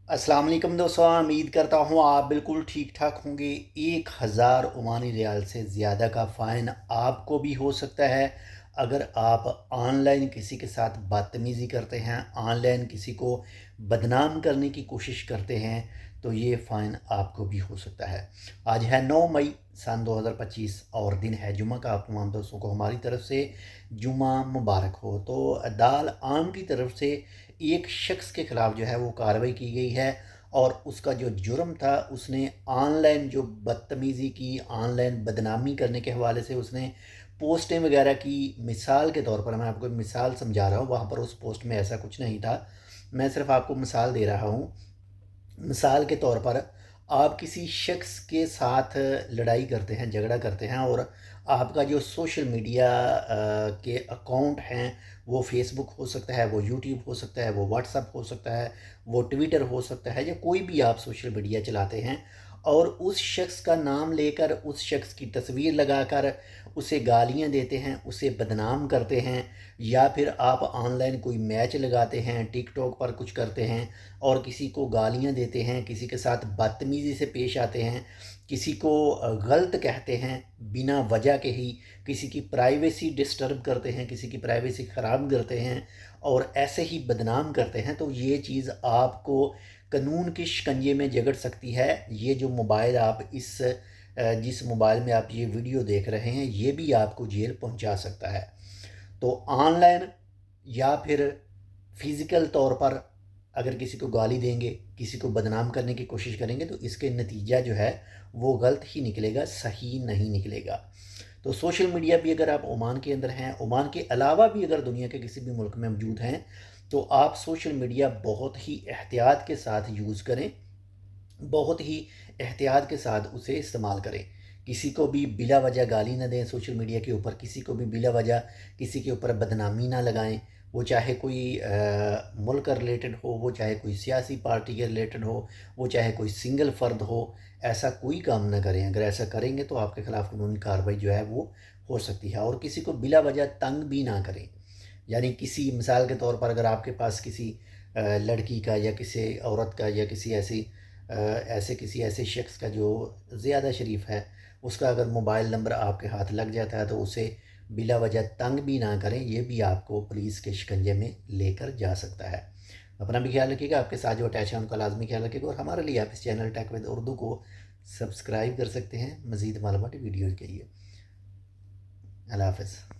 अस्सलाम वालेकुम दोस्तों, उम्मीद करता हूँ आप बिल्कुल ठीक ठाक होंगे। 1000 ओमानी रियाल से ज़्यादा का फ़ाइन आपको भी हो सकता है अगर आप ऑनलाइन किसी के साथ बदतमीज़ी करते हैं, ऑनलाइन किसी को बदनाम करने की कोशिश करते हैं, तो ये फ़ाइन आपको भी हो सकता है। आज है 9 मई सन 2025 और दिन है जुम्मा का। आप तमाम दोस्तों को हमारी तरफ से जुम्मा मुबारक हो। तो दाल आम की तरफ से एक शख्स के ख़िलाफ़ जो है वो कार्रवाई की गई है और उसका जो जुर्म था, उसने ऑनलाइन जो बदतमीज़ी की, ऑनलाइन बदनामी करने के हवाले से उसने पोस्टें वगैरह की। मिसाल के तौर पर मैं आपको एक मिसाल समझा रहा हूँ, वहाँ पर उस पोस्ट में ऐसा कुछ नहीं था, मैं सिर्फ आपको मिसाल दे रहा हूँ। मिसाल के तौर पर आप किसी शख्स के साथ लड़ाई करते हैं, झगड़ा करते हैं, और आपका जो सोशल मीडिया के अकाउंट हैं, वो फेसबुक हो सकता है, वो यूट्यूब हो सकता है, वो व्हाट्सअप हो सकता है, वो ट्विटर हो सकता है, या कोई भी आप सोशल मीडिया चलाते हैं, और उस शख्स का नाम लेकर, उस शख्स की तस्वीर लगाकर उसे गालियां देते हैं, उसे बदनाम करते हैं, या फिर आप ऑनलाइन कोई मैच लगाते हैं, टिकटॉक पर कुछ करते हैं और किसी को गालियां देते हैं, किसी के साथ बदतमीज़ी से पेश आते हैं, किसी को गलत कहते हैं बिना वजह के ही, किसी की प्राइवेसी डिस्टर्ब करते हैं, किसी की प्राइवेसी ख़राब करते हैं और ऐसे ही बदनाम करते हैं, तो ये चीज़ आपको कानून के शिकंजे में जकड़ सकती है। ये जो मोबाइल आप जिस मोबाइल में आप ये वीडियो देख रहे हैं, ये भी आपको जेल पहुंचा सकता है। तो ऑनलाइन या फिर फिज़िकल तौर पर अगर किसी को गाली देंगे, किसी को बदनाम करने की कोशिश करेंगे, तो इसके नतीजा जो है वो गलत ही निकलेगा, सही नहीं निकलेगा। तो सोशल मीडिया भी अगर आप ओमान के अंदर हैं, ओमान के अलावा भी अगर दुनिया के किसी भी मुल्क में मौजूद हैं, तो आप सोशल मीडिया बहुत ही एहतियात के साथ यूज़ करें, बहुत ही एहतियात के साथ उसे इस्तेमाल करें। किसी को भी बिला वजह गाली ना दें सोशल मीडिया के ऊपर, किसी को भी बिला वजह किसी के ऊपर बदनामी ना लगाएं। वो चाहे कोई मुल्क का रिलेटेड हो, वो चाहे कोई सियासी पार्टी के रिलेटेड हो, वो चाहे कोई सिंगल फ़र्द हो, ऐसा कोई काम ना करें। अगर ऐसा करेंगे तो आपके ख़िलाफ़ कानूनी कार्रवाई जो है वो हो सकती है। और किसी को बिला वजह तंग भी ना करें। यानी किसी मिसाल के तौर पर अगर आपके पास किसी लड़की का या किसी औरत का या किसी किसी ऐसे शख्स का जो ज़्यादा शरीफ है, उसका अगर मोबाइल नंबर आपके हाथ लग जाता है, तो उसे बिला वजह तंग भी ना करें। ये भी आपको पुलिस के शिकंजे में लेकर जा सकता है। अपना भी ख्याल रखिएगा, आपके साथ जो अटैच है उनका लाजमी ख्याल रखिएगा, और हमारे लिए आप इस चैनल टेक विद उर्दू को सब्सक्राइब कर सकते हैं मज़ीद मालूमाती वीडियो के लिए। अल्लाह हाफ़िज़।